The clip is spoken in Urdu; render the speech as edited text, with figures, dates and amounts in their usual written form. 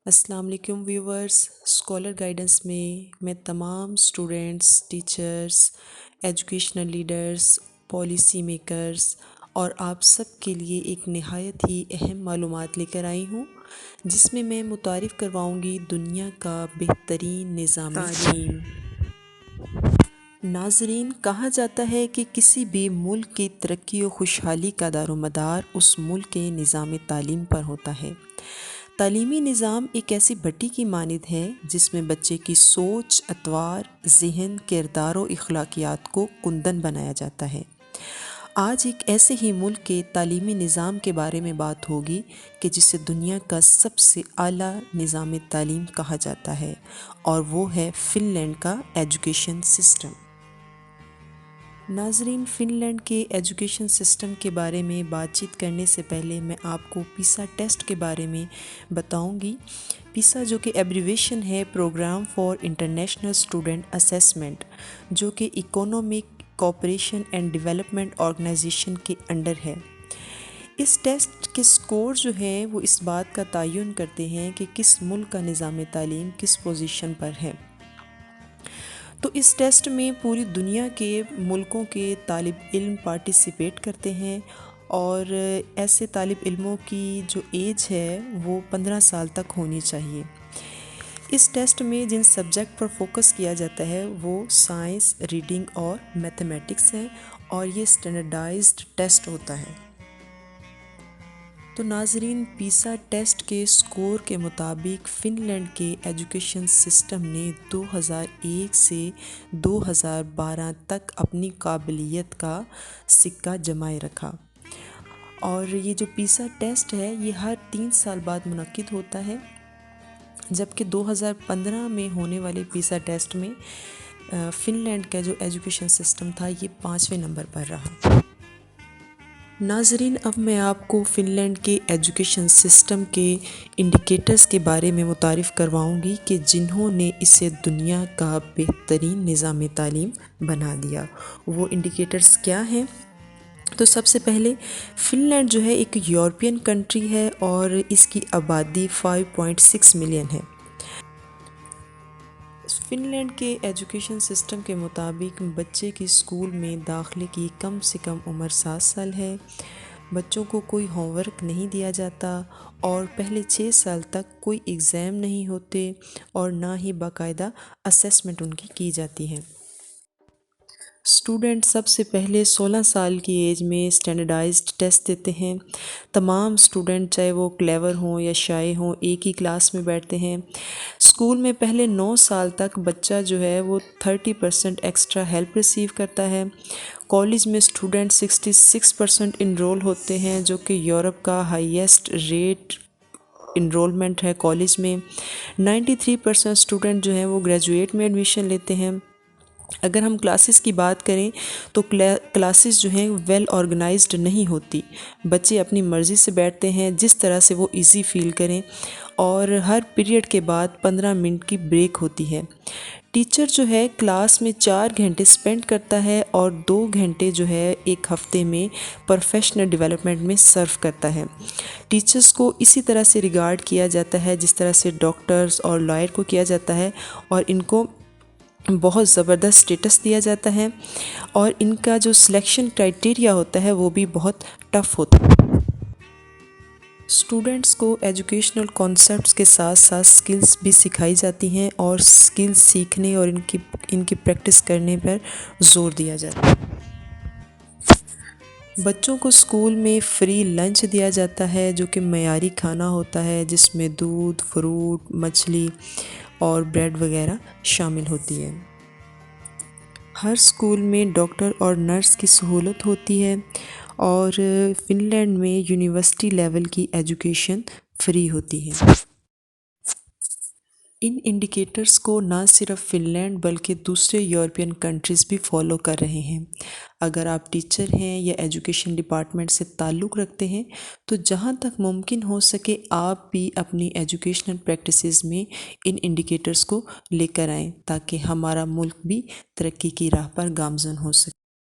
السلام علیکم ویورز، اسکالر گائیڈنس میں تمام students, teachers, educational leaders, policy makers اور آپ سب کے لیے ایک نہایت ہی اہم معلومات لے کر آئی ہوں، جس میں متعارف کرواؤں گی دنیا کا بہترین نظام تعلیم۔ ناظرین، کہا جاتا ہے کہ کسی بھی ملک کی ترقی و خوشحالی کا دار و مدار اس ملک کے نظام تعلیم پر ہوتا ہے۔ تعلیمی نظام ایک ایسی بھٹی کی مانند ہے جس میں بچے کی سوچ، اطوار، ذہن، کردار و اخلاقیات کو کندن بنایا جاتا ہے۔ آج ایک ایسے ہی ملک کے تعلیمی نظام کے بارے میں بات ہوگی کہ جسے دنیا کا سب سے اعلیٰ نظام تعلیم کہا جاتا ہے، اور وہ ہے فن لینڈ کا ایجوکیشن سسٹم۔ ناظرین، فن لینڈ کے ایجوکیشن سسٹم کے بارے میں بات چیت کرنے سے پہلے میں آپ کو پیسا ٹیسٹ کے بارے میں بتاؤں گی۔ پیسا جو کہ ایبریویشن ہے programme for international student assessment, جو کہ economic cooperation and development organisation کے انڈر ہے۔ اس ٹیسٹ کے سکور جو ہیں وہ اس بات کا تعین کرتے ہیں کہ کس ملک کا نظام تعلیم کس پوزیشن پر ہے۔ تو اس ٹیسٹ میں پوری دنیا کے ملکوں کے طالب علم پارٹیسپیٹ کرتے ہیں، اور ایسے طالب علموں کی جو ایج ہے وہ 15 سال تک ہونی چاہیے۔ اس ٹیسٹ میں جن سبجیکٹ پر فوکس کیا جاتا ہے وہ سائنس، ریڈنگ اور میتھمیٹکس ہے، اور یہ اسٹینڈرڈائزڈ ٹیسٹ ہوتا ہے۔ تو ناظرین، پیسا ٹیسٹ کے سکور کے مطابق فن لینڈ کے ایجوکیشن سسٹم نے 2001 سے 2012 تک اپنی قابلیت کا سکہ جمائے رکھا، اور یہ جو پیسا ٹیسٹ ہے یہ ہر 3 سال بعد منعقد ہوتا ہے، جبکہ 2015 میں ہونے والے پیسا ٹیسٹ میں فن لینڈ کا جو ایجوکیشن سسٹم تھا یہ 5ویں نمبر پر رہا۔ ناظرین، اب میں آپ کو فن لینڈ کے ایجوکیشن سسٹم کے انڈیکیٹرز کے بارے میں متعارف کرواؤں گی کہ جنہوں نے اسے دنیا کا بہترین نظام تعلیم بنا دیا۔ وہ انڈیکیٹرز کیا ہیں؟ تو سب سے پہلے فن لینڈ جو ہے ایک یورپین کنٹری ہے، اور اس کی آبادی 5.6 ملین ہے۔ فن لینڈ کے ایجوکیشن سسٹم کے مطابق بچے کی اسکول میں داخلے کی کم سے کم عمر 7 سال ہے۔ بچوں کو کوئی ہوم ورک نہیں دیا جاتا، اور پہلے 6 سال تک کوئی ایگزام نہیں ہوتے، اور نہ ہی باقاعدہ اسیسمنٹ ان کی جاتی ہے۔ اسٹوڈنٹ سب سے پہلے 16 سال کی ایج میں اسٹینڈرڈائزڈ ٹیسٹ دیتے ہیں۔ تمام اسٹوڈنٹ چاہے وہ کلیور ہوں یا شائع ہوں ایک ہی کلاس میں بیٹھتے ہیں۔ اسکول میں پہلے 9 سال تک بچہ جو ہے وہ 30% ایکسٹرا ہیلپ ریسیو کرتا ہے۔ کالج میں اسٹوڈنٹ 66% انرول ہوتے ہیں، جو کہ یورپ کا ہائیسٹ ریٹ انرولمنٹ ہے کالج میں۔ 93% اسٹوڈنٹ جو ہیں وہ گریجویٹ میں ایڈمیشن لیتے ہیں۔ اگر ہم کلاسز کی بات کریں تو کلاسز جو ہیں ویل آرگنائزڈ نہیں ہوتی، بچے اپنی مرضی سے بیٹھتے ہیں جس طرح سے وہ ایزی فیل کریں، اور ہر پیریڈ کے بعد 15 منٹ کی بریک ہوتی ہے۔ ٹیچر جو ہے کلاس میں 4 گھنٹے سپینڈ کرتا ہے، اور 2 گھنٹے جو ہے ایک ہفتے میں پروفیشنل ڈیولپمنٹ میں صرف کرتا ہے۔ ٹیچرز کو اسی طرح سے ریگارڈ کیا جاتا ہے جس طرح سے ڈاکٹرز اور لائر کو کیا جاتا ہے، اور ان کو بہت زبردست سٹیٹس دیا جاتا ہے، اور ان کا جو سلیکشن کرائٹیریا ہوتا ہے وہ بھی بہت ٹف ہوتا ہے۔ اسٹوڈنٹس کو ایجوکیشنل کانسیپٹس کے ساتھ ساتھ سکلز بھی سکھائی جاتی ہیں، اور سکلز سیکھنے اور ان کی پریکٹس کرنے پر زور دیا جاتا ہے۔ بچوں کو اسکول میں فری لنچ دیا جاتا ہے، جو کہ معیاری کھانا ہوتا ہے جس میں دودھ، فروٹ، مچھلی اور بریڈ وغیرہ شامل ہوتی ہے۔ ہر اسکول میں ڈاکٹر اور نرس کی سہولت ہوتی ہے، اور فن لینڈ میں یونیورسٹی لیول کی ایجوکیشن فری ہوتی ہے۔ ان انڈیکیٹرز کو نہ صرف فن لینڈ بلکہ دوسرے یورپین کنٹریز بھی فالو کر رہے ہیں۔ اگر آپ ٹیچر ہیں یا ایجوکیشن ڈپارٹمنٹ سے تعلق رکھتے ہیں تو جہاں تک ممکن ہو سکے آپ بھی اپنی ایجوکیشنل پریکٹسز میں ان انڈیکیٹرز کو لے کر آئیں، تاکہ ہمارا ملک بھی ترقی کی راہ پر گامزن ہو سکے۔